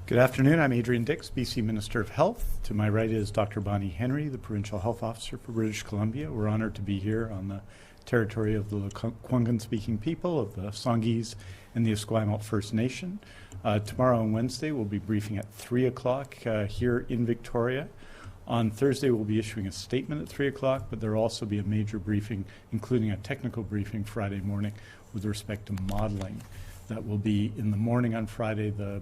Good afternoon. I'm Adrian Dix, BC Minister of Health. To my right is Dr. Bonnie Henry, the Provincial Health Officer for British Columbia. We're honored to be here on the territory of the Lekwungen-speaking people of the Songhees and the Esquimalt First Nation. Tomorrow and Wednesday, we'll be briefing at 3 o'clock here in Victoria. On Thursday, we'll be issuing a statement at 3 o'clock, but there will also be a major briefing, including a technical briefing Friday morning with respect to modeling. That will be in the morning on Friday. The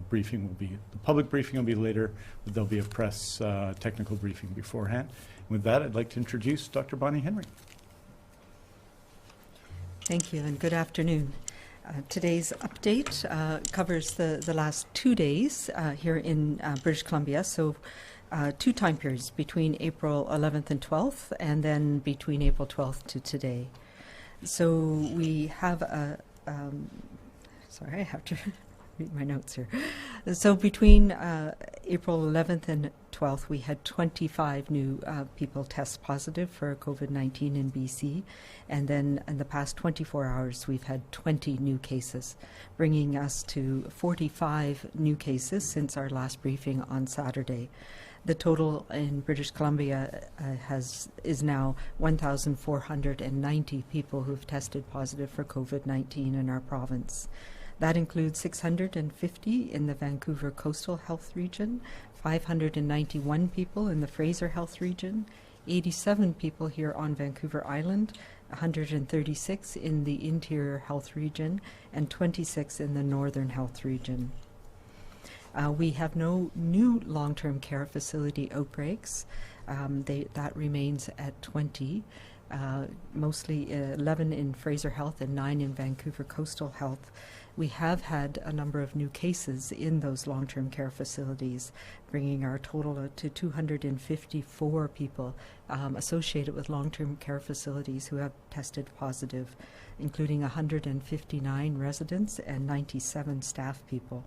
public briefing will be later, but there'll be a press technical briefing beforehand. With that, I'd like to introduce Dr. Bonnie Henry. Thank you, and good afternoon. Today's update covers the last 2 days here in British Columbia, so 2 time periods between April 11th and 12th, and then between April 12th to today. So we have sorry, I have to read my notes here. So between April 11th and 12th, we had 25 new people test positive for COVID-19 in BC. And then in the past 24 hours, we've had 20 new cases, bringing us to 45 new cases since our last briefing on Saturday. The total in British Columbia is now 1,490 people who've tested positive for COVID-19 in our province. That includes 650 in the Vancouver Coastal Health Region, 591 people in the Fraser Health Region, 87 people here on Vancouver Island, 136 in the Interior Health Region, and 26 in the Northern Health Region. We have no new long-term care facility outbreaks. That remains at 20. Mostly 11 in Fraser Health and 9 in Vancouver Coastal Health. We have had a number of new cases in those long-term care facilities, bringing our total to 254 people associated with long-term care facilities who have tested positive, including 159 residents and 97 staff people.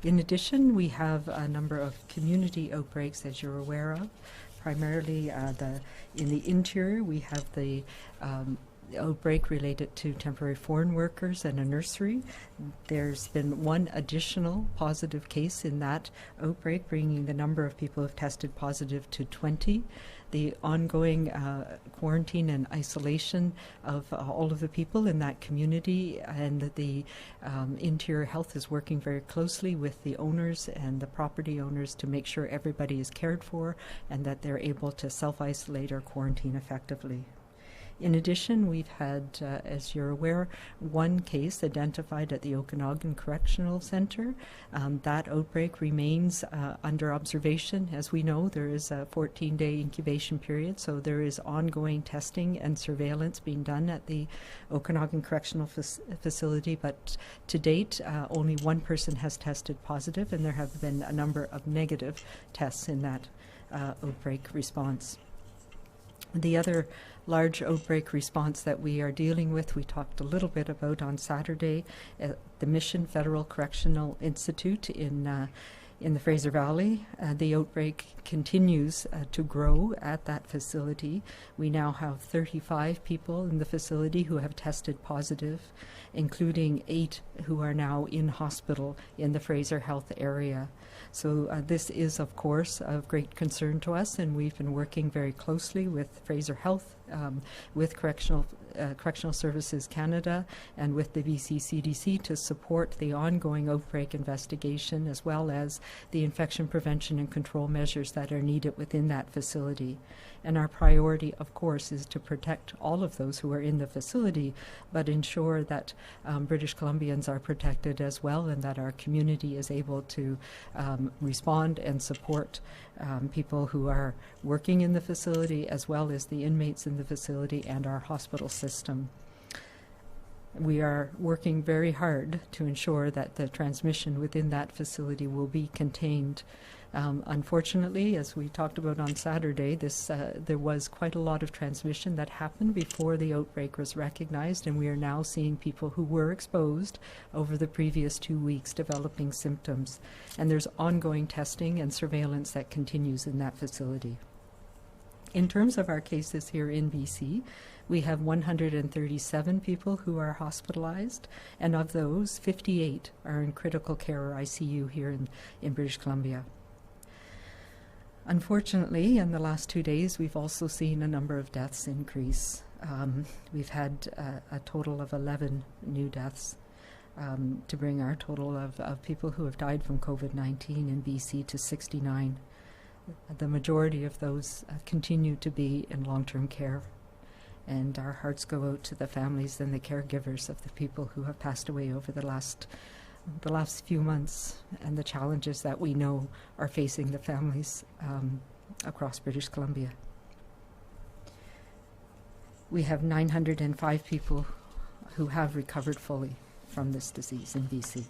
In addition, we have a number of community outbreaks, as you're aware of. Primarily in the interior, we have the outbreak related to temporary foreign workers and a nursery. There's been one additional positive case in that outbreak, bringing the number of people who have tested positive to 20. The ongoing quarantine and isolation of all of the people in that community, and the Interior Health is working very closely with the owners and the property owners to make sure everybody is cared for and that they're able to self-isolate or quarantine effectively. In addition, we've had, as you're aware, one case identified at the Okanagan Correctional Center. That outbreak remains under observation. As we know, there is a 14-day incubation period, so there is ongoing testing and surveillance being done at the Okanagan Correctional Facility, but to date, only one person has tested positive, and there have been a number of negative tests in that outbreak response. The other large outbreak response that we are dealing with, we talked a little bit about on Saturday at the Mission Federal Correctional Institute in the Fraser Valley. The outbreak continues to grow at that facility. We now have 35 people in the facility who have tested positive, including 8 who are now in hospital in the Fraser Health area. So this is, of course, of great concern to us, and we've been working very closely with Fraser Health, with Correctional Services Canada, and with the BC CDC to support the ongoing outbreak investigation, as well as the infection prevention and control measures that are needed within that facility. And our priority, of course, is to protect all of those who are in the facility, but ensure that British Columbians are protected as well, and that our community is able to respond and support people who are working in the facility, as well as the inmates in the facility and our hospital system. We are working very hard to ensure that the transmission within that facility will be contained. Unfortunately, as we talked about on Saturday, there was quite a lot of transmission that happened before the outbreak was recognized, and we are now seeing people who were exposed over the previous 2 weeks developing symptoms. And there's ongoing testing and surveillance that continues in that facility. In terms of our cases here in BC, we have 137 people who are hospitalized, and of those, 58 are in critical care or ICU here in British Columbia. Unfortunately, in the last 2 days, we've also seen a number of deaths increase. We've had a total of 11 new deaths to bring our total of people who have died from COVID-19 in BC to 69. The majority of those continue to be in long-term care, and our hearts go out to the families and the caregivers of the people who have passed away over the last few months, and the challenges that we know are facing the families across British Columbia. We have 905 people who have recovered fully from this disease in BC.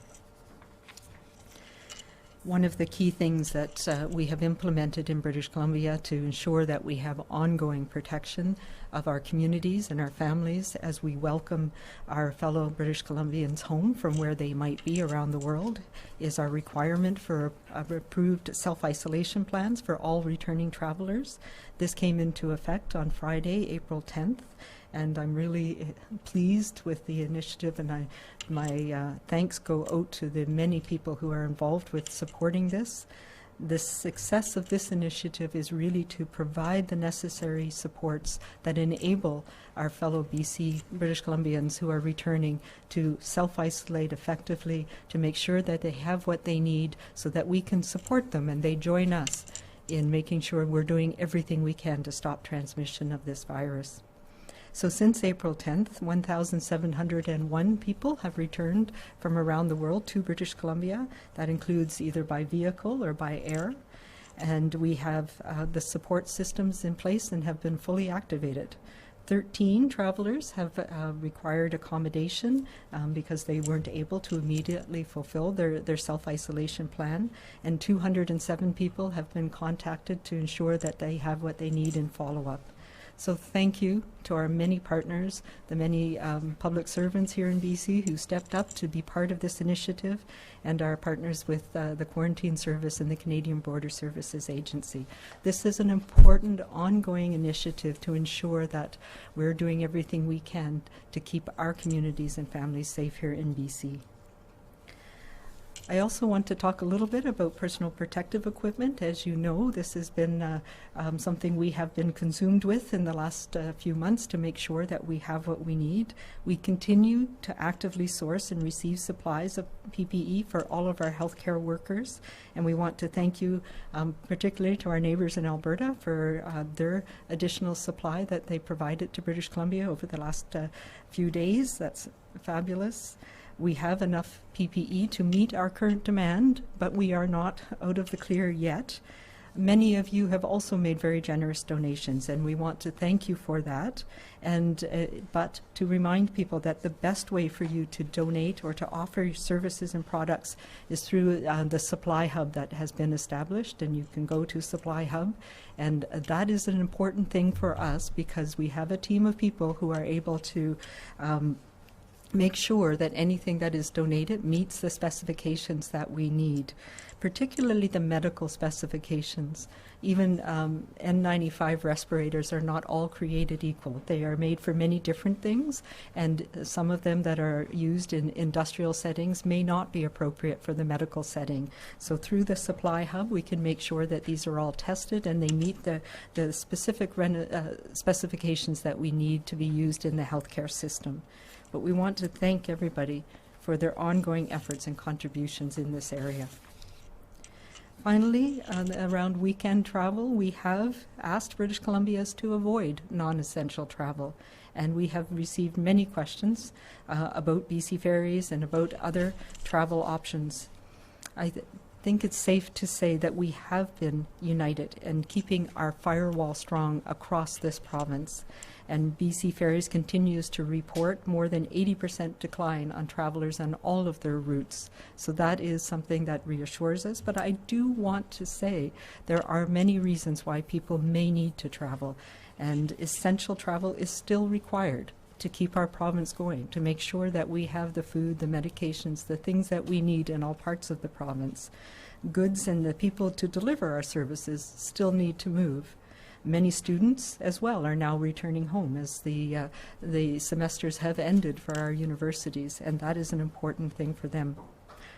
One of the key things that we have implemented in British Columbia to ensure that we have ongoing protection of our communities and our families as we welcome our fellow British Columbians home from where they might be around the world is our requirement for approved self-isolation plans for all returning travelers. This came into effect on Friday, April 10th. And I'm really pleased with the initiative, and my thanks go out to the many people who are involved with supporting this. The success of this initiative is really to provide the necessary supports that enable our fellow British Columbians who are returning to self-isolate effectively, to make sure that they have what they need so that we can support them and they join us in making sure we're doing everything we can to stop transmission of this virus. So since April 10th, 1,701 people have returned from around the world to British Columbia. That includes either by vehicle or by air. And we have the support systems in place and have been fully activated. 13 travelers have required accommodation because they weren't able to immediately fulfill their self-isolation plan. And 207 people have been contacted to ensure that they have what they need in follow-up. So thank you to our many partners, the many public servants here in BC who stepped up to be part of this initiative, and our partners with the Quarantine Service and the Canadian Border Services Agency. This is an important ongoing initiative to ensure that we're doing everything we can to keep our communities and families safe here in BC. I also want to talk a little bit about personal protective equipment. As you know, this has been something we have been consumed with in the last few months to make sure that we have what we need. We continue to actively source and receive supplies of PPE for all of our healthcare workers, and we want to thank you particularly to our neighbours in Alberta for their additional supply that they provided to British Columbia over the last few days. That's fabulous. We have enough PPE to meet our current demand, but we are not out of the clear yet. Many of you have also made very generous donations, and we want to thank you for that. And but to remind people that the best way for you to donate or to offer your services and products is through the Supply Hub that has been established, and you can go to Supply Hub. And that is an important thing for us because we have a team of people who are able to make sure that anything that is donated meets the specifications that we need, particularly the medical specifications. Even N95 respirators are not all created equal. They are made for many different things, and some of them that are used in industrial settings may not be appropriate for the medical setting. So through the Supply Hub, we can make sure that these are all tested and they meet the specific specifications that we need to be used in the healthcare system. But we want to thank everybody for their ongoing efforts and contributions in this area. Finally, around weekend travel, we have asked British Columbians to avoid non-essential travel, and we have received many questions about BC ferries and about other travel options. I think it's safe to say that we have been united in keeping our firewall strong across this province. And BC Ferries continues to report more than 80% decline on travelers on all of their routes. So that is something that reassures us. But I do want to say there are many reasons why people may need to travel. And essential travel is still required to keep our province going, to make sure that we have the food, the medications, the things that we need in all parts of the province. Goods and the people to deliver our services still need to move. Many students as well are now returning home as the semesters have ended for our universities, and that is an important thing for them.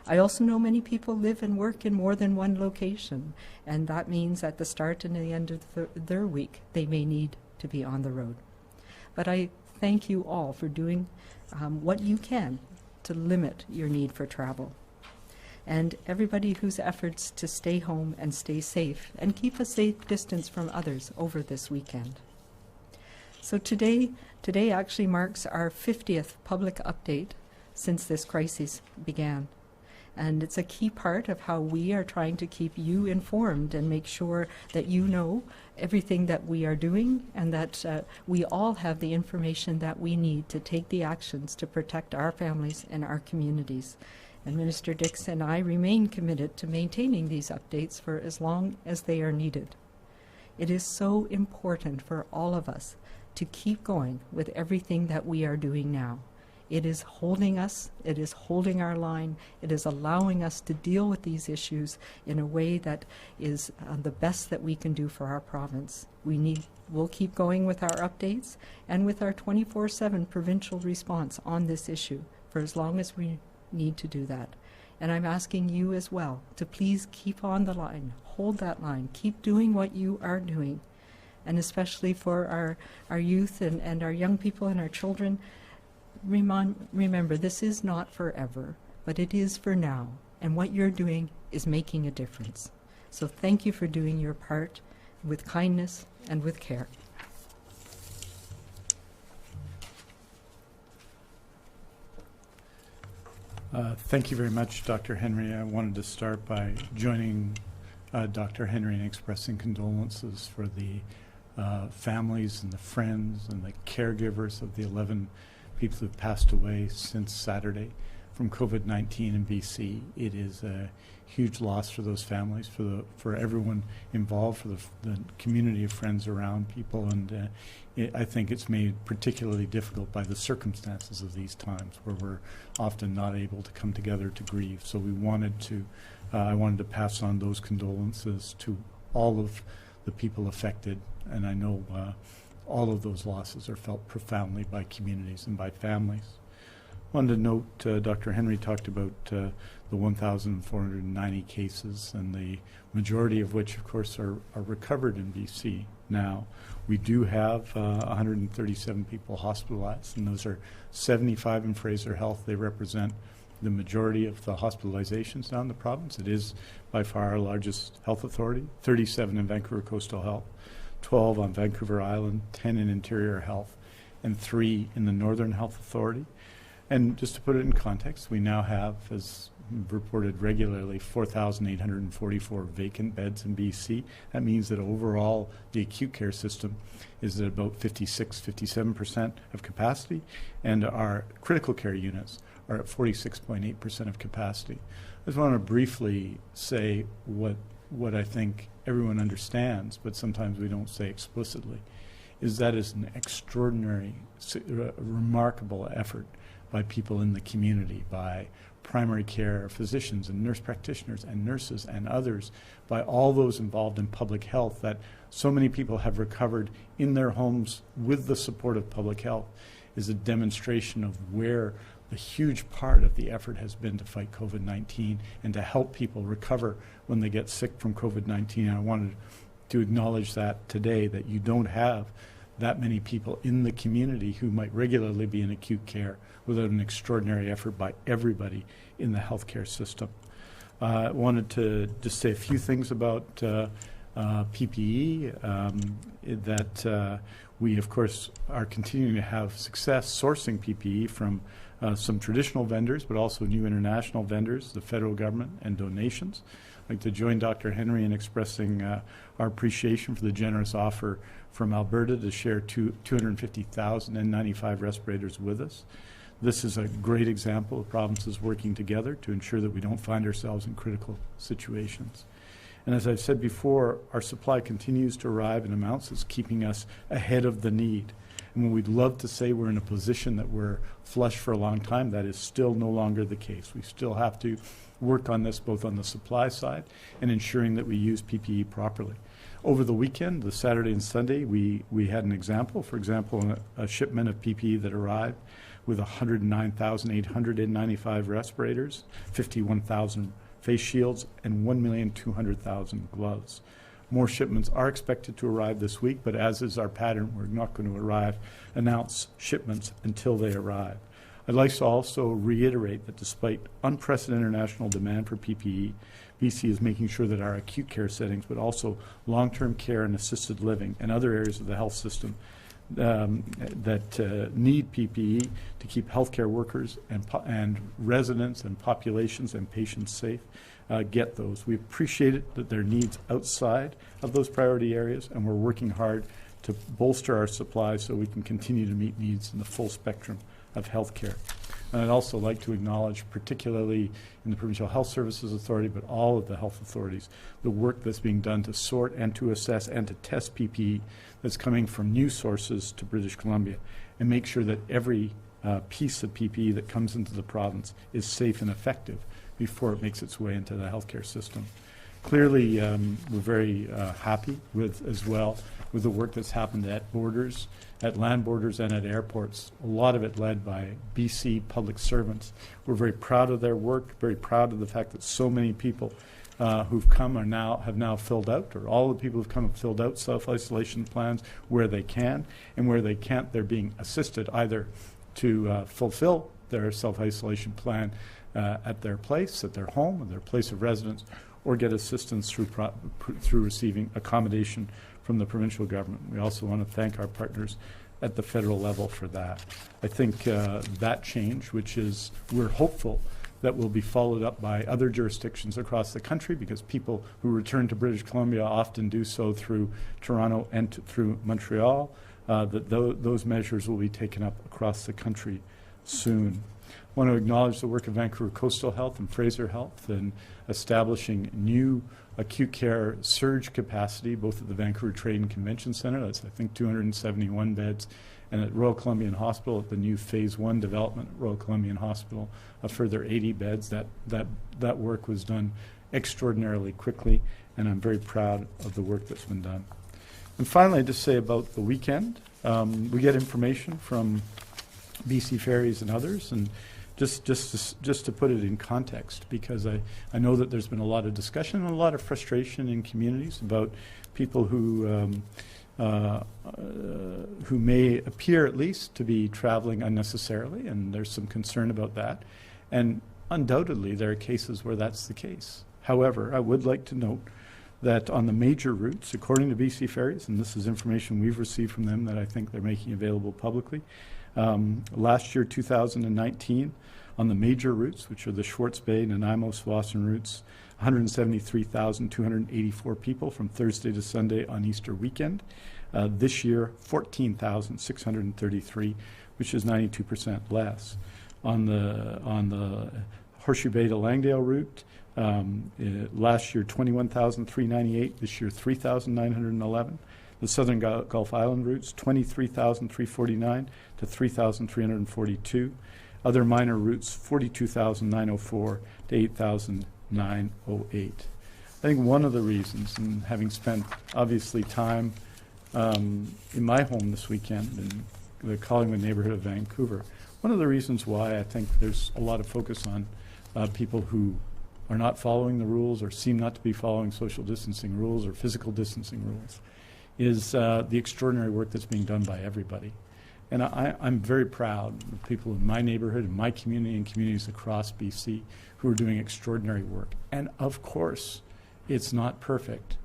I also know many people live and work in more than one location, and that means at the start and the end of their week, they may need to be on the road. But I thank you all for doing what you can to limit your need for travel. And everybody whose efforts to stay home and stay safe and keep a safe distance from others over this weekend. So today actually marks our 50th public update since this crisis began. And it's a key part of how we are trying to keep you informed and make sure that you know everything that we are doing, and that we all have the information that we need to take the actions to protect our families and our communities. And Minister Dix and I remain committed to maintaining these updates for as long as they are needed. It is so important for all of us to keep going with everything that we are doing now. It is holding us, it is holding our line, it is allowing us to deal with these issues in a way that is the best that we can do for our province. We'll keep going with our updates and with our 24/7 provincial response on this issue for as long as we need to do that. And I'm asking you as well to please keep on the line, hold that line, keep doing what you are doing. And especially for our youth and our young people and our children, remember, this is not forever, but it is for now, and what you're doing is making a difference. So thank you for doing your part with kindness and with care. Thank you very much, Dr. Henry. I wanted to start by joining Dr. Henry in expressing condolences for the families and the friends and the caregivers of the 11 people who've passed away since Saturday from COVID-19 in BC. It is a huge loss for those families, for everyone involved, for the community of friends around people, and I think it's made particularly difficult by the circumstances of these times, where we're often not able to come together to grieve. So I wanted to pass on those condolences to all of the people affected, and I know all of those losses are felt profoundly by communities and by families. I wanted to note, Dr. Henry talked about the 1,490 cases, and the majority of which, of course, are recovered in BC now. We do have 137 people hospitalized, and those are 75 in Fraser Health. They represent the majority of the hospitalizations down in the province. It is by far our largest health authority, 37 in Vancouver Coastal Health, 12 on Vancouver Island, 10 in Interior Health, and 3 in the Northern Health Authority. And just to put it in context, we now have, as reported regularly, 4,844 vacant beds in BC. That means that overall the acute care system is at about 57% of capacity, and our critical care units are at 46.8% of capacity. I just want to briefly say what I think everyone understands, but sometimes we don't say explicitly, is that is an extraordinary, remarkable effort by people in the community, by primary care physicians and nurse practitioners and nurses and others, by all those involved in public health, that so many people have recovered in their homes with the support of public health, is a demonstration of where a huge part of the effort has been to fight COVID-19 and to help people recover when they get sick from COVID-19. I wanted to acknowledge that today, that you don't have that many people in the community who might regularly be in acute care without an extraordinary effort by everybody in the healthcare system. I wanted to just say a few things about PPE, that we, of course, are continuing to have success sourcing PPE from some traditional vendors, but also new international vendors, the federal government, and donations. I'd like to join Dr. Henry in expressing our appreciation for the generous offer from Alberta to share 250,000 N95 respirators with us. This is a great example of provinces working together to ensure that we don't find ourselves in critical situations. And as I've said before, our supply continues to arrive in amounts that's keeping us ahead of the need. And when we'd love to say we're in a position that we're flush for a long time, that is still no longer the case. We still have to work on this both on the supply side and ensuring that we use PPE properly. Over the weekend, the Saturday and Sunday, we had an example. For example, a shipment of PPE that arrived with 109,895 respirators, 51,000 face shields, and 1,200,000 gloves. More shipments are expected to arrive this week, but as is our pattern, we're not going to announce shipments until they arrive. I'd like to also reiterate that despite unprecedented international demand for PPE, BC is making sure that our acute care settings, but also long-term care and assisted living and other areas of the health system that need PPE to keep healthcare workers and residents and populations and patients safe, get those. We appreciate it that there are needs outside of those priority areas, and we're working hard to bolster our supply so we can continue to meet needs in the full spectrum of healthcare. And I'd also like to acknowledge, particularly in the Provincial Health Services Authority, but all of the health authorities, the work that's being done to sort and to assess and to test PPE that's coming from new sources to British Columbia, and make sure that every piece of PPE that comes into the province is safe and effective before it makes its way into the healthcare system. Clearly, we're very happy as well with the work that's happened at borders, at land borders and at airports, a lot of it led by BC public servants. We're very proud of their work, very proud of the fact that so many people who've come have now filled out, or all the people who've come have filled out self-isolation plans where they can, and where they can't, they're being assisted either to fulfill their self-isolation plan at their place, at their home, at their place of residence, or get assistance through receiving accommodation from the provincial government. We also want to thank our partners at the federal level for that. I think that change, which is, we're hopeful that will be followed up by other jurisdictions across the country, because people who return to British Columbia often do so through Toronto and through Montreal, that those measures will be taken up across the country soon. I want to acknowledge the work of Vancouver Coastal Health and Fraser Health in establishing new acute care surge capacity, both at the Vancouver Trade and Convention Centre, that's I think 271 beds, and at Royal Columbian Hospital at the new Phase 1 development at Royal Columbian Hospital, a further 80 beds. That work was done extraordinarily quickly, and I'm very proud of the work that's been done. And finally, I'd just say about the weekend, we get information from BC Ferries and others, and just to put it in context, because I know that there's been a lot of discussion and a lot of frustration in communities about people who may appear at least to be traveling unnecessarily, and there's some concern about that. And undoubtedly there are cases where that's the case. However, I would like to note that on the major routes, according to BC Ferries, and this is information we've received from them that I think they're making available publicly, last year, 2019, on the major routes, which are the Schwartz Bay, Nanaimo, Tsawwassen routes, 173,284 people from Thursday to Sunday on Easter weekend. This year, 14,633, which is 92% less. On the Horseshoe Bay to Langdale route, last year 21,398, this year 3,911. The Southern Gulf Island routes, 23,349 to 3,342. Other minor routes, 42,904 to 8,908. I think one of the reasons, and having spent obviously time in my home this weekend in the Collingwood neighborhood of Vancouver, one of the reasons why I think there's a lot of focus on people who are not following the rules or seem not to be following social distancing rules or physical distancing rules is the extraordinary work that's being done by everybody. And I'm very proud of people in my neighborhood, in my community, and communities across BC who are doing extraordinary work. And of course, it's not perfect,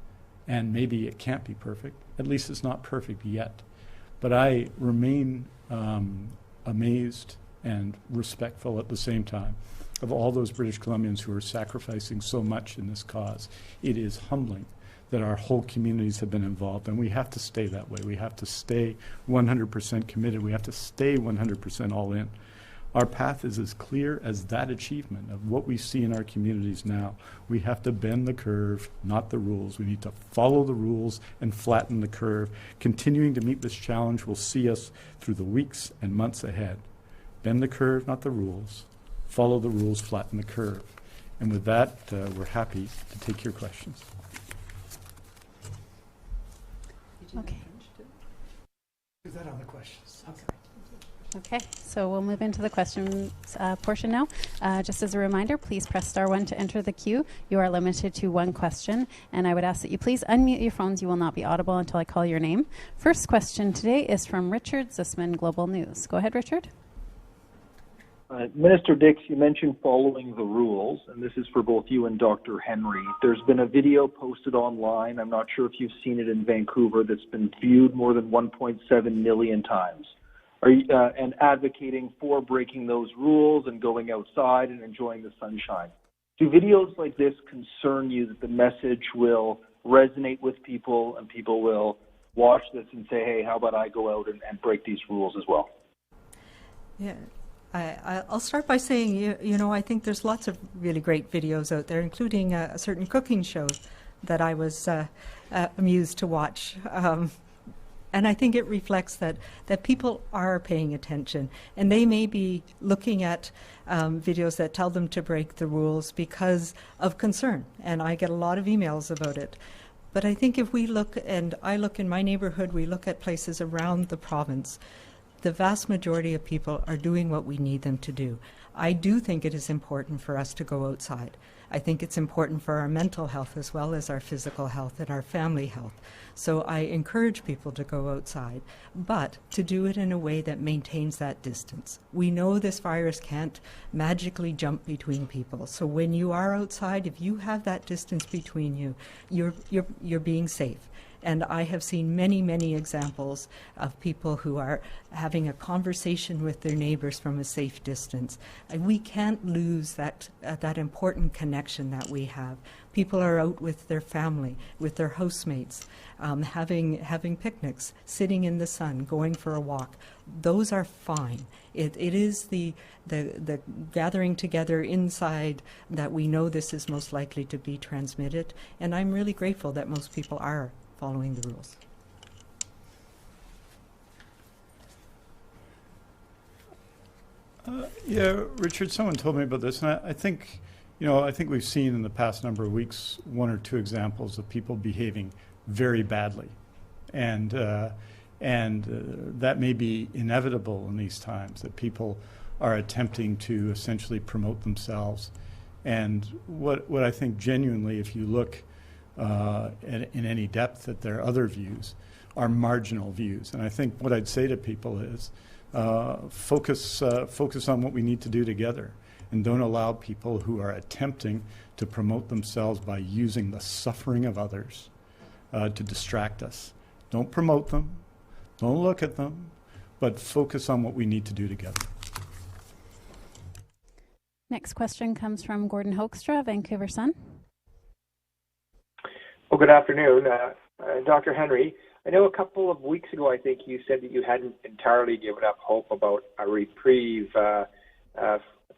and maybe it can't be perfect. At least it's not perfect yet. But I remain amazed and respectful at the same time of all those British Columbians who are sacrificing so much in this cause. It is humbling that our whole communities have been involved, and we have to stay that way. We have to stay 100% committed. We have to stay 100% all in. Our path is as clear as that achievement of what we see in our communities now. We have to bend the curve, not the rules. We need to follow the rules and flatten the curve. Continuing to meet this challenge will see us through the weeks and months ahead. Bend the curve, not the rules. Follow the rules, flatten the curve. And with that, we're happy to take your questions. Okay. Is that on the questions? Okay, so we'll move into the questions portion now. Just as a reminder, please press *1 to enter the queue. You are limited to one question, and I would ask that you please unmute your phones. You will not be audible until I call your name. First question today is from Richard Zussman, Global News. Go ahead, Richard. Minister Dix, you mentioned following the rules, and this is for both you and Dr. Henry. There's been a video posted online, I'm not sure if you've seen it in Vancouver, that's been viewed more than 1.7 million times. Are you, and advocating for breaking those rules and going outside and enjoying the sunshine. Do videos like this concern you that the message will resonate with people and people will watch this and say, hey, how about I go out and break these rules as well? Yeah. I'll start by saying, you know, I think there's lots of really great videos out there, including a certain cooking show that I was amused to watch. And I think it reflects that people are paying attention, and they may be looking at videos that tell them to break the rules because of concern, and I get a lot of emails about it. But I think if we look, and I look in my neighborhood, we look at places around the province, the vast majority of people are doing what we need them to do. I do think it is important for us to go outside. I think it's important for our mental health as well as our physical health and our family health. So I encourage people to go outside, but to do it in a way that maintains that distance. We know this virus can't magically jump between people. So when you are outside, if you have that distance between you, you're being safe. And I have seen many, many examples of people who are having a conversation with their neighbors from a safe distance. And we can't lose that important connection that we have. People are out with their family, with their housemates, having picnics, sitting in the sun, going for a walk. Those are fine. It is the gathering together inside that we know this is most likely to be transmitted. And I'm really grateful that most people are following the rules. Yeah, Richard, someone told me about this, and I think, you know, I think we've seen in the past number of weeks one or two examples of people behaving very badly, and that may be inevitable in these times, that people are attempting to essentially promote themselves. And what I think genuinely, if you look in any depth at their other views, are marginal views. And I think what I'd say to people is focus on what we need to do together, and don't allow people who are attempting to promote themselves by using the suffering of others to distract us. Don't promote them, don't look at them, but focus on what we need to do together. Next question comes from Gordon Hoekstra, Vancouver Sun. Well, good afternoon. Dr. Henry, I know a couple of weeks ago, I think you said that you hadn't entirely given up hope about a reprieve,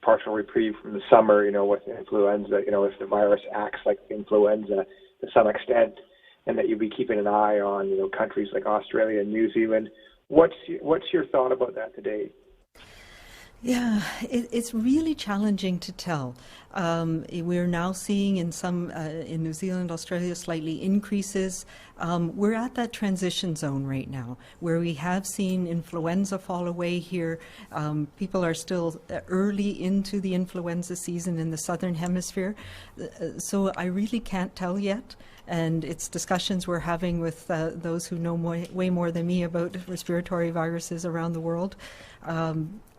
partial reprieve from the summer, you know, with influenza, you know, if the virus acts like influenza to some extent, and that you'd be keeping an eye on, you know, countries like Australia and New Zealand. What's your thought about that today? Yeah, it's really challenging to tell. We're now seeing in some, in New Zealand, Australia, slightly increases. We're at that transition zone right now where we have seen influenza fall away here. People are still early into the influenza season in the Southern Hemisphere. So I really can't tell yet. And it's discussions we're having with those who know way more than me about respiratory viruses around the world.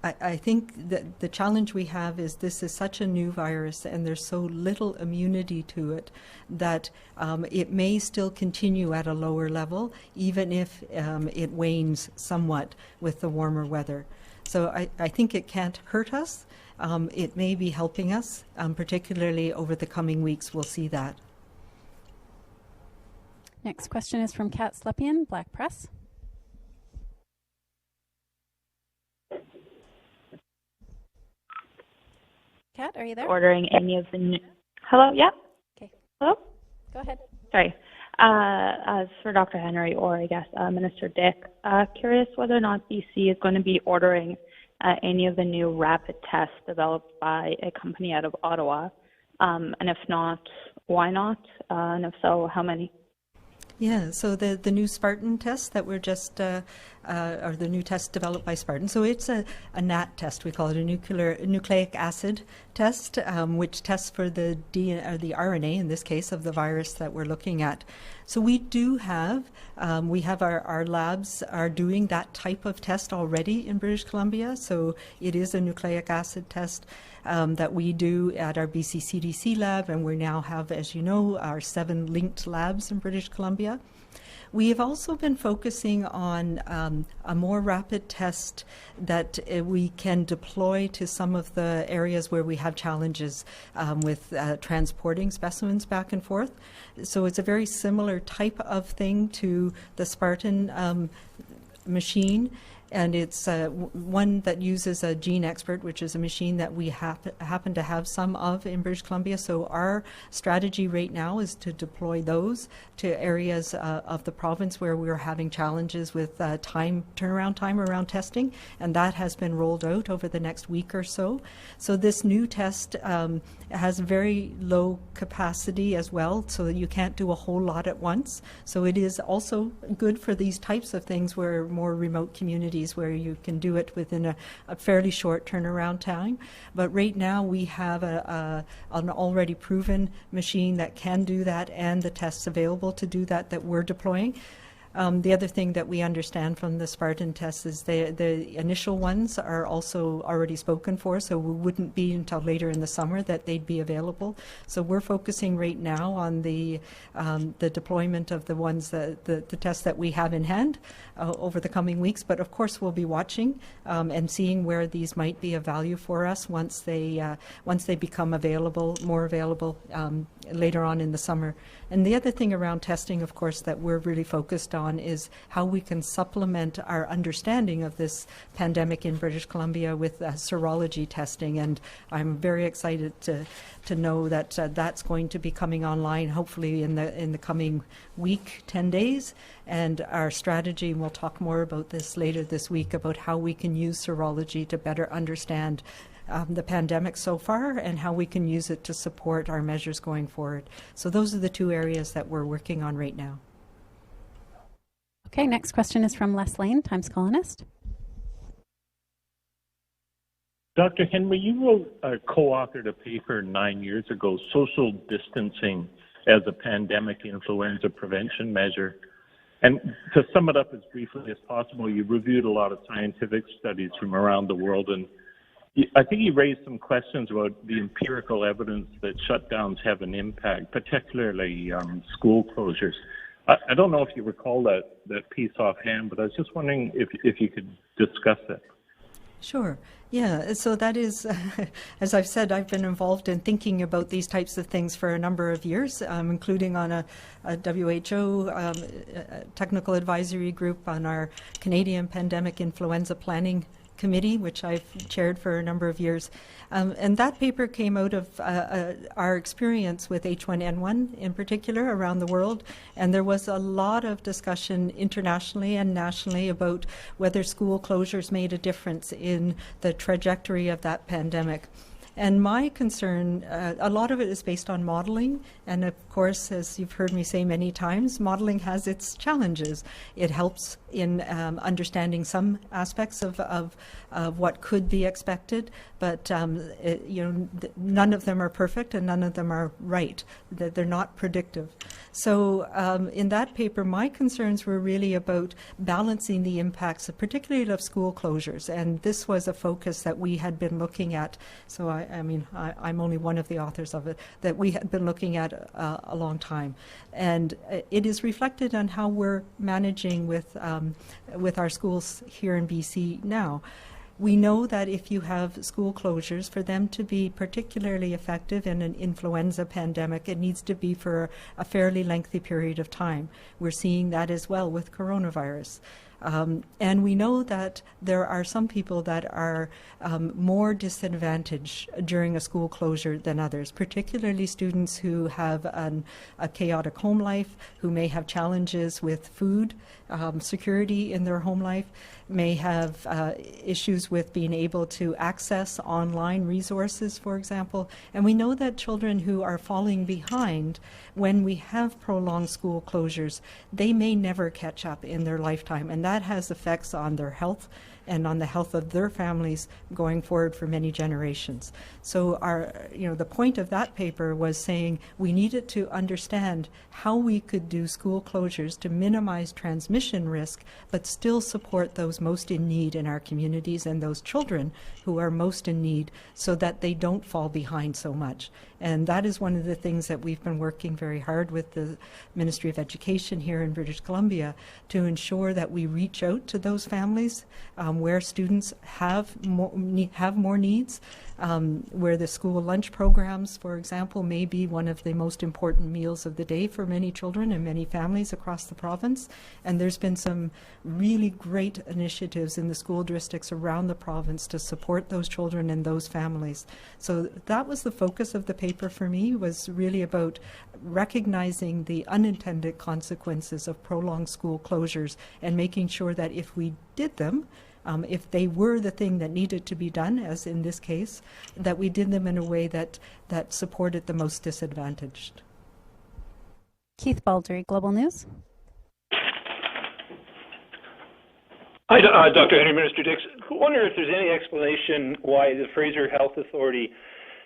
I think that the challenge we have is this is such a new virus and there's so little immunity to it that it may still continue at a lower level, even if it wanes somewhat with the warmer weather. So I think it can't hurt us. It may be helping us, particularly over the coming weeks. We'll see that. Next question is from Kat Slepian, Black Press. Kat, are you there? Ordering any of the new... Hello, yeah? Okay. Hello? Go ahead. Sorry. As for Dr. Henry, or I guess Minister Dick, curious whether or not BC is going to be ordering any of the new rapid tests developed by a company out of Ottawa, and if not, why not? And if so, how many? Yeah, so the new Spartan test that we're just, or the new test developed by Spartan, so it's a NAT test, we call it a nucleic acid test, which tests for the the RNA, in this case, of the virus that we're looking at. So we do have, our labs are doing that type of test already in British Columbia, so it is a nucleic acid test that we do at our BC CDC lab, and we now have, as you know, our 7 linked labs in British Columbia. We have also been focusing on a more rapid test that we can deploy to some of the areas where we have challenges with transporting specimens back and forth. So it's a very similar type of thing to the Spartan machine. And it's one that uses a gene expert, which is a machine that we happen to have some of in British Columbia. So our strategy right now is to deploy those to areas of the province where we're having challenges with turnaround time around testing, and that has been rolled out over the next week or so. So this new test has very low capacity as well, so that you can't do a whole lot at once. So it is also good for these types of things where more remote communities where you can do it within a fairly short turnaround time. But right now we have an already proven machine that can do that, and the tests available to do that we're deploying. The other thing that we understand from the Spartan tests is the initial ones are also already spoken for, so it wouldn't be until later in the summer that they'd be available. So we're focusing right now on the deployment of the ones, the tests that we have in hand over the coming weeks. But of course we'll be watching and seeing where these might be of value for us once they become more available later on in the summer. And the other thing around testing, of course, that we're really focused on is how we can supplement our understanding of this pandemic in British Columbia with serology testing. And I'm very excited to know that that's going to be coming online hopefully in the coming week, 10 days. And our strategy, and we'll talk more about this later this week, about how we can use serology to better understand the pandemic so far and how we can use it to support our measures going forward. So those are the 2 areas that we're working on right now. Okay, next question is from Les Lane, Times Colonist. Dr. Henry, you co-authored a paper 9 years ago, Social Distancing as a Pandemic Influenza Prevention Measure. And to sum it up as briefly as possible, you reviewed a lot of scientific studies from around the world, and I think you raised some questions about the empirical evidence that shutdowns have an impact, particularly school closures. I don't know if you recall that piece offhand, but I was just wondering if you could discuss it. Sure. Yeah, so that is, as I've said, I've been involved in thinking about these types of things for a number of years, including on a WHO technical advisory group on our Canadian Pandemic Influenza Planning Committee, which I've chaired for a number of years. And that paper came out of our experience with H1N1 in particular around the world. And there was a lot of discussion internationally and nationally about whether school closures made a difference in the trajectory of that pandemic. And my concern, a lot of it is based on modeling. And of course, as you've heard me say many times, modeling has its challenges. It helps in understanding some aspects of what could be expected, but none of them are perfect and none of them are right. They're not predictive. So in that paper, my concerns were really about balancing the impacts, particularly of school closures. And this was a focus that we had been looking at. So I'm only one of the authors of it, that we had been looking at a long time. And it is reflected on how we're managing with our schools here in BC now. We know that if you have school closures, for them to be particularly effective in an influenza pandemic, it needs to be for a fairly lengthy period of time. We're seeing that as well with coronavirus. And we know that there are some people that are more disadvantaged during a school closure than others, particularly students who have a chaotic home life, who may have challenges with food security in their home life, may have issues with being able to access online resources, for example. And we know that children who are falling behind when we have prolonged school closures, they may never catch up in their lifetime, and that has effects on their health and on the health of their families going forward for many generations. So the point of that paper was saying we needed to understand how we could do school closures to minimize transmission risk, but still support those most in need in our communities and those children who are most in need so that they don't fall behind so much. And that is one of the things that we've been working very hard with the Ministry of Education here in British Columbia to ensure that we reach out to those families where students have more needs, where the school lunch programs, for example, may be one of the most important meals of the day for many children and many families across the province. And there's been some really great initiatives in the school districts around the province to support those children and those families. So that was the focus of the paper for me, was really about recognizing the unintended consequences of prolonged school closures and making sure that if we did them, if they were the thing that needed to be done, as in this case, that we did them in a way that supported the most disadvantaged. Keith Baldry, Global News. Hi, Dr. Henry, Minister Dix. I wonder if there's any explanation why the Fraser Health Authority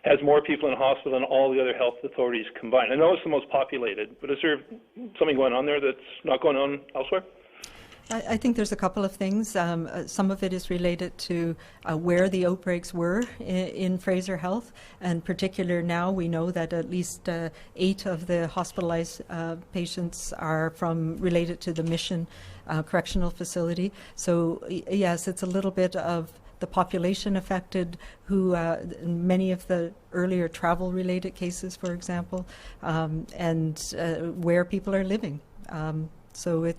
has more people in hospital than all the other health authorities combined. I know it's the most populated, but is there something going on there that's not going on elsewhere? I think there's a couple of things. Some of it is related to where the outbreaks were in Fraser Health. And particular now, we know that at least 8 of the hospitalized patients are related to the Mission Correctional Facility. So yes, it's a little bit of the population affected, who many of the earlier travel-related cases, for example, and where people are living. So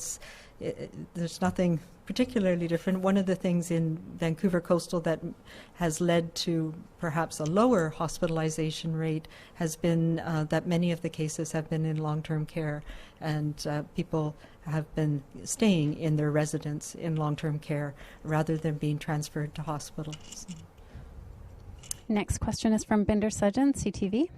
there's nothing particularly different. One of the things in Vancouver Coastal that has led to perhaps a lower hospitalization rate has been that many of the cases have been in long-term care, and people have been staying in their residence in long-term care rather than being transferred to hospitals. Next question is from Binder Sudjan, CTV.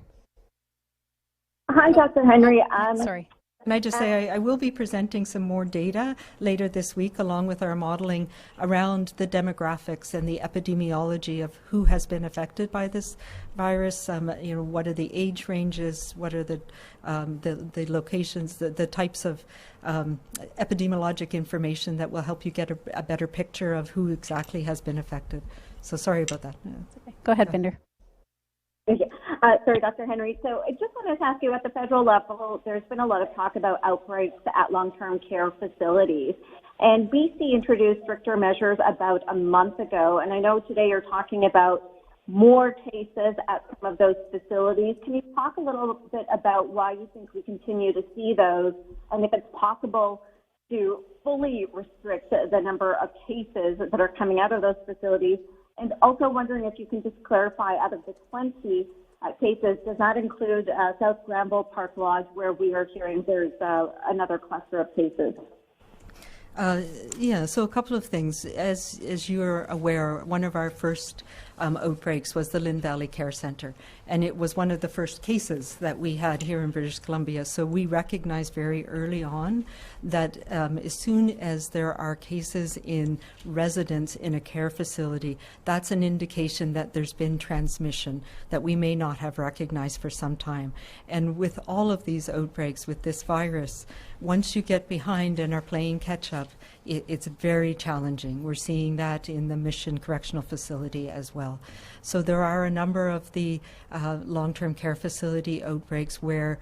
Hi, Dr. Henry. Sorry. Can I just say I will be presenting some more data later this week along with our modeling around the demographics and the epidemiology of who has been affected by this virus. What are the age ranges? What are the locations, the types of epidemiologic information that will help you get a better picture of who exactly has been affected. So sorry about that. Okay. Go ahead, Binder. Thank you. Sorry, Dr. Henry. So I just wanted to ask you, at the federal level, there's been a lot of talk about outbreaks at long-term care facilities. And BC introduced stricter measures about a month ago. And I know today you're talking about more cases at some of those facilities. Can you talk a little bit about why you think we continue to see those, and if it's possible to fully restrict the number of cases that are coming out of those facilities? And also wondering if you can just clarify, out of the 20 cases, does that include South Granville Park Lodge, where we are hearing there's another cluster of cases? So a couple of things. As you're aware, one of our first outbreaks was the Lynn Valley Care Centre, and it was one of the first cases that we had here in British Columbia. So we recognized very early on that as soon as there are cases in residents in a care facility, that's an indication that there's been transmission that we may not have recognized for some time. And with all of these outbreaks with this virus, once you get behind and are playing catch up, it's very challenging. We're seeing that in the Mission Correctional Facility as well. So there are a number of the long-term care facility outbreaks where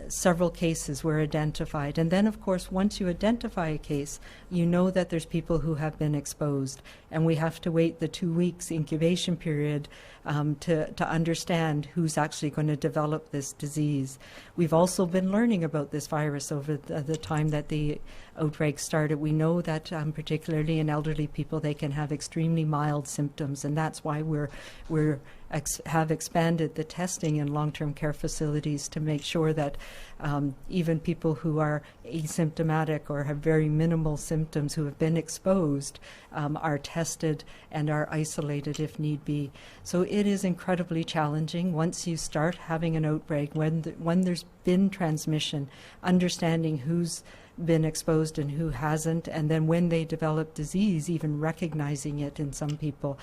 several cases were identified. And then, of course, once you identify a case, you know that there's people who have been exposed. and we have to wait the 2 weeks incubation period to understand who's actually going to develop this disease. We've also been learning about this virus over the time that the outbreak started. We know that particularly in elderly people, they can have extremely mild symptoms, and that's why we're have expanded the testing in long-term care facilities to make sure that even people who are asymptomatic or have very minimal symptoms who have been exposed are tested and are isolated if need be. So it is incredibly challenging once you start having an outbreak, when there's been transmission, understanding who's been exposed and who hasn't, and then when they develop disease, even recognizing it in some people,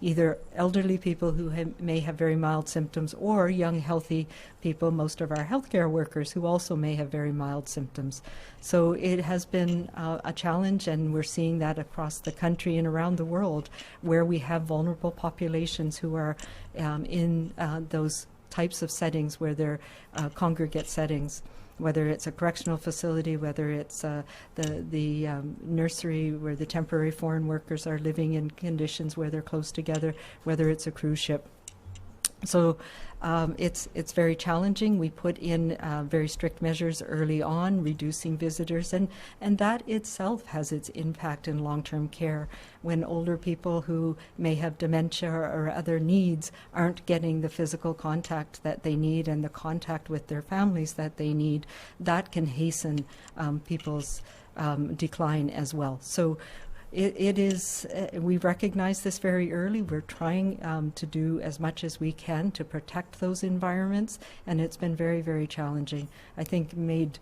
either elderly people who may have very mild symptoms, or young healthy people, most of our healthcare workers, who also may have very mild symptoms. So it has been a challenge, and we're seeing that across the country and around the world, where we have vulnerable populations who are in those types of settings where they're congregate settings, whether it's a correctional facility, whether it's the nursery where the temporary foreign workers are living in conditions where they're close together, whether it's a cruise ship. So it's very challenging. We put in very strict measures early on, reducing visitors, and that itself has its impact in long-term care. When older people who may have dementia or other needs aren't getting the physical contact that they need and the contact with their families that they need, that can hasten people's decline as well. So it is, we recognize this very early. We're trying to do as much as we can to protect those environments, and it's been very, very challenging. I think made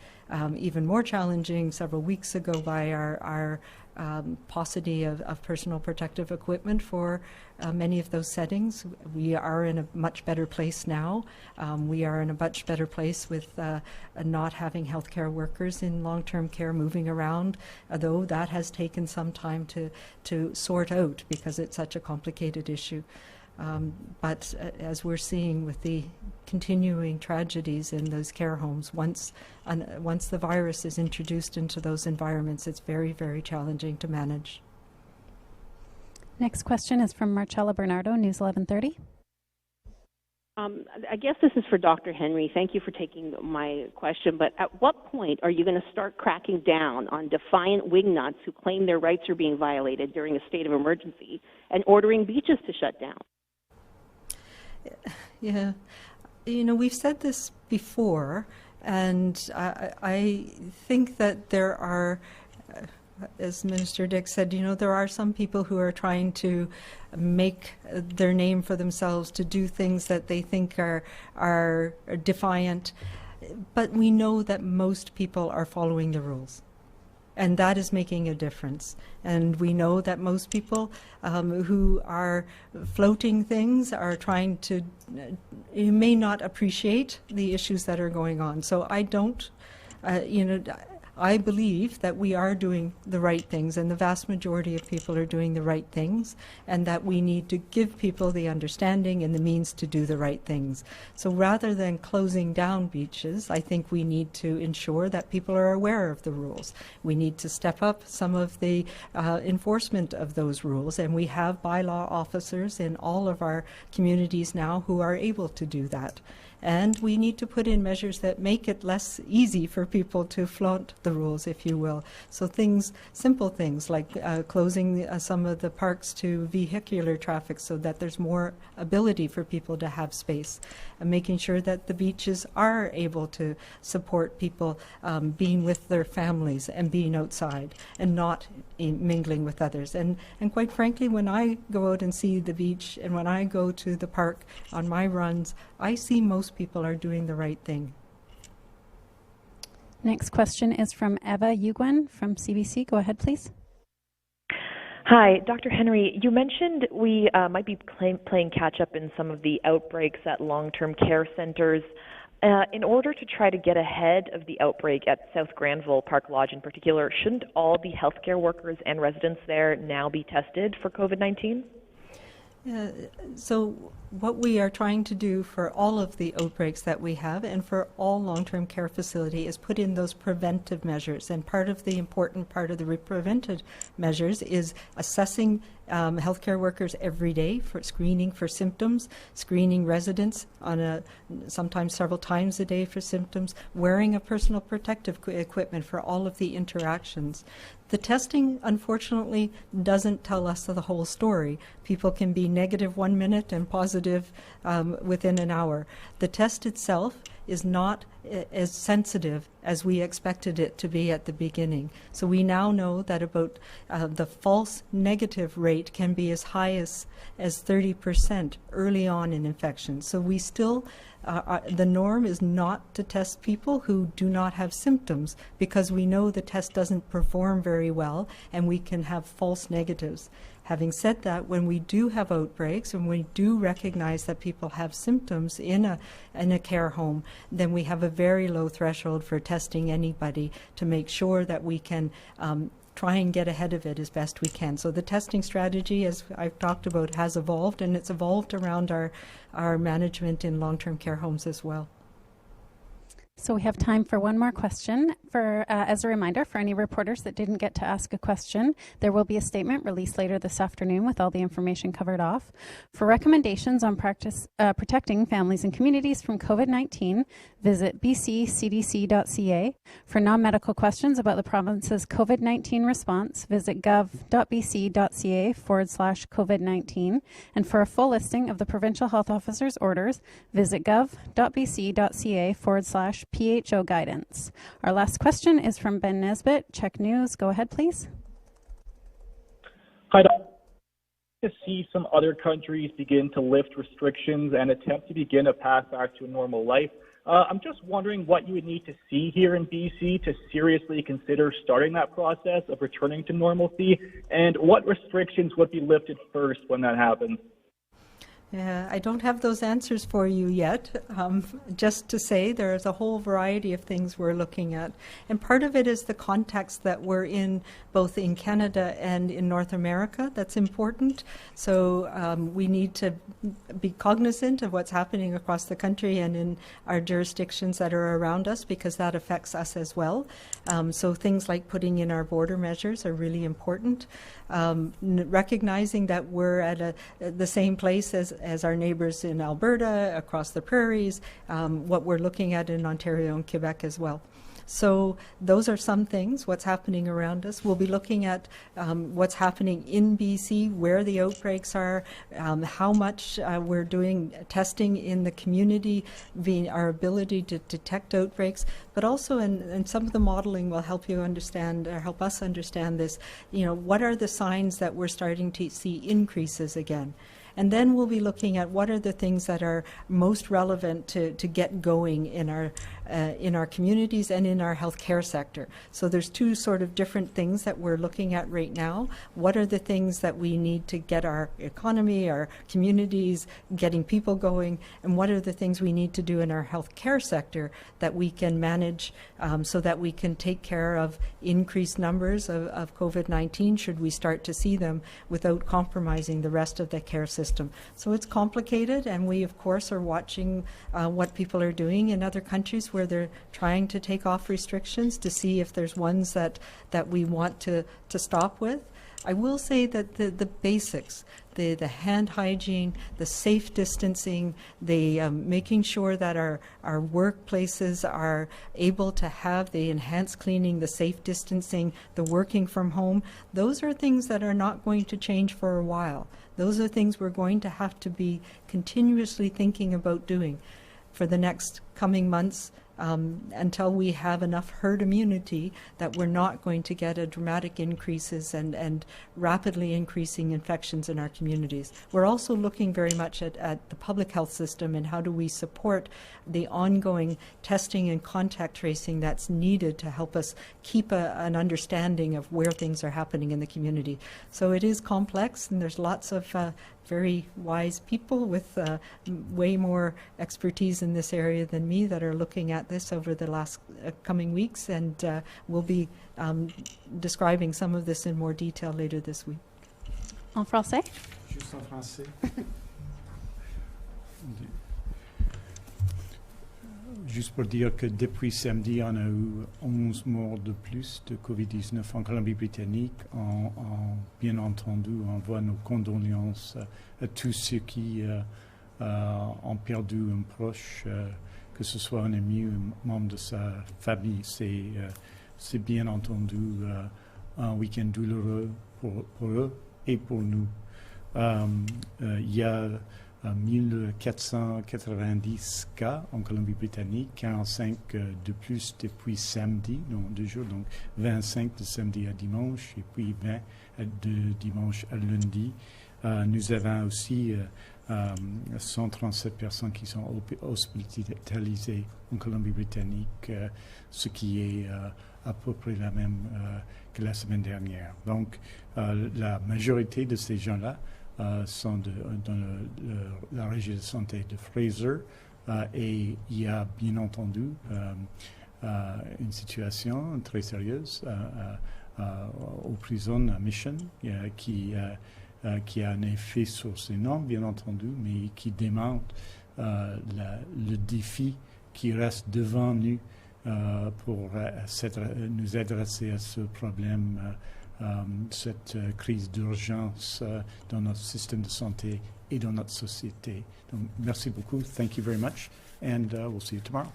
even more challenging several weeks ago by our paucity of personal protective equipment for many of those settings. We are in a much better place now. We are in a much better place with not having healthcare workers in long-term care moving around, though that has taken some time to sort out because it's such a complicated issue. But as we're seeing with the continuing tragedies in those care homes, once the virus is introduced into those environments, it's very, very challenging to manage. Next question is from Marcella Bernardo, News 1130. I guess this is for Dr. Henry. Thank you for taking my question, but at what point are you going to start cracking down on defiant wingnuts who claim their rights are being violated during a state of emergency and ordering beaches to shut down? Yeah, you know, we've said this before, and I think that there are, as Minister Dick said, you know, there are some people who are trying to make their name for themselves, to do things that they think are defiant, but we know that most people are following the rules. And that is making a difference. And we know that most people who are floating things are trying to, you may not appreciate the issues that are going on. So I don't, I believe that we are doing the right things, and the vast majority of people are doing the right things, and that we need to give people the understanding and the means to do the right things. So rather than closing down beaches, I think we need to ensure that people are aware of the rules. We need to step up some of the enforcement of those rules, and we have bylaw officers in all of our communities now who are able to do that. And we need to put in measures that make it less easy for people to flaunt the rules, if you will. So things, simple things like closing some of the parks to vehicular traffic so that there's more ability for people to have space, and making sure that the beaches are able to support people being with their families and being outside and not mingling with others. And quite frankly, when I go out and see the beach and when I go to the park on my runs, I see most people are doing the right thing. Next question is from Eva Yuguen from CBC. Go ahead, please. Hi, Dr. Henry. You mentioned we might be playing catch-up in some of the outbreaks at long-term care centers. In order to try to get ahead of the outbreak at South Granville Park Lodge in particular, shouldn't all the healthcare workers and residents there now be tested for COVID-19? So what we are trying to do for all of the outbreaks that we have and for all long-term care facility is put in those preventive measures. And part of the important part of the preventive measures is assessing healthcare workers every day for screening for symptoms, screening residents on sometimes several times a day for symptoms, wearing of personal protective equipment for all of the interactions. The testing, unfortunately, doesn't tell us the whole story. People can be negative 1 minute and positive within an hour. The test itself is not as sensitive as we expected it to be at the beginning. So we now know that about the false negative rate can be as high as 30% early on in infection. So we still, the norm is not to test people who do not have symptoms, because we know the test doesn't perform very well and we can have false negatives. Having said that, when we do have outbreaks and we do recognize that people have symptoms in a care home, then we have a very low threshold for testing anybody to make sure that we can try and get ahead of it as best we can. So the testing strategy, as I've talked about, has evolved, and it's evolved around our management in long-term care homes as well. So we have time for one more question. As a reminder, for any reporters that didn't get to ask a question, there will be a statement released later this afternoon with all the information covered off. For recommendations on protecting families and communities from COVID-19, visit bccdc.ca. For non-medical questions about the province's COVID-19 response, visit gov.bc.ca/COVID-19. And for a full listing of the Provincial Health Officer's orders, visit gov.bc.ca/PHO guidance. Our last question is from Ben Nesbitt, Check News. Go ahead, please. Hi, Dr. To see some other countries begin to lift restrictions and attempt to begin a path back to a normal life. I'm just wondering what you would need to see here in BC to seriously consider starting that process of returning to normalcy, and what restrictions would be lifted first when that happens? I don't have those answers for you yet. Just to say, there's a whole variety of things we're looking at. And part of it is the context that we're in, both in Canada and in North America. That's important. So we need to be cognizant of what's happening across the country and in our jurisdictions that are around us, because that affects us as well. So things like putting in our border measures are really important. Recognizing that we're at the same place as our neighbors in Alberta, across the prairies, what we're looking at in Ontario and Quebec as well. So those are some things, what's happening around us. We'll be looking at what's happening in BC, where the outbreaks are, how much we're doing testing in the community, our ability to detect outbreaks, but also, and some of the modeling will help you understand, or help us understand this, what are the signs that we're starting to see increases again. And then we'll be looking at what are the things that are most relevant to get going in our communities and in our healthcare sector. So there's two sort of different things that we're looking at right now. What are the things that we need to get our economy, our communities, getting people going, and what are the things we need to do in our healthcare sector that we can manage so that we can take care of increased numbers of COVID-19 should we start to see them without compromising the rest of the care system. So it's complicated, and we of course are watching what people are doing in other countries where they're trying to take off restrictions to see if there's ones that we want to stop with. I will say that the basics, the hand hygiene, the safe distancing, the making sure that our workplaces are able to have the enhanced cleaning, the safe distancing, the working from home, those are things that are not going to change for a while. Those are things we're going to have to be continuously thinking about doing for the next coming months, until we have enough herd immunity that we're not going to get a dramatic increases and rapidly increasing infections in our communities. We're also looking very much at the public health system and how do we support the ongoing testing and contact tracing that's needed to help us keep an understanding of where things are happening in the community. So it is complex, and there's lots of very wise people with way more expertise in this area than me that are looking at this over the last coming weeks, and we'll be describing some of this in more detail later this week. En français? Juste en français. Juste pour dire que depuis samedi, on a eu 11 morts de plus de COVID-19 en Colombie-Britannique. Bien entendu, on voit nos condoléances à tous ceux qui ont perdu un proche, que ce soit un ami ou un membre de sa famille. C'est bien entendu un week-end douloureux pour eux et pour nous. Il y a 1490 cas en Colombie-Britannique, 45 de plus depuis samedi, donc 2 jours, donc 25 de samedi à dimanche, et puis 20 de dimanche à lundi. Nous avons aussi 137 personnes qui sont hospitalisées en Colombie-Britannique, ce qui est à peu près la même que la semaine dernière. Donc, la majorité de ces gens-là sont dans la région de santé de Fraser, et il y a bien entendu une situation très sérieuse aux prisons à Mission qui a un effet sur ces normes, bien entendu, mais qui démontre le défi qui reste devant nous pour nous adresser à ce problème, cette crise d'urgence dans notre système de santé et dans notre société. Donc, merci beaucoup. Thank you very much, and we'll see you tomorrow.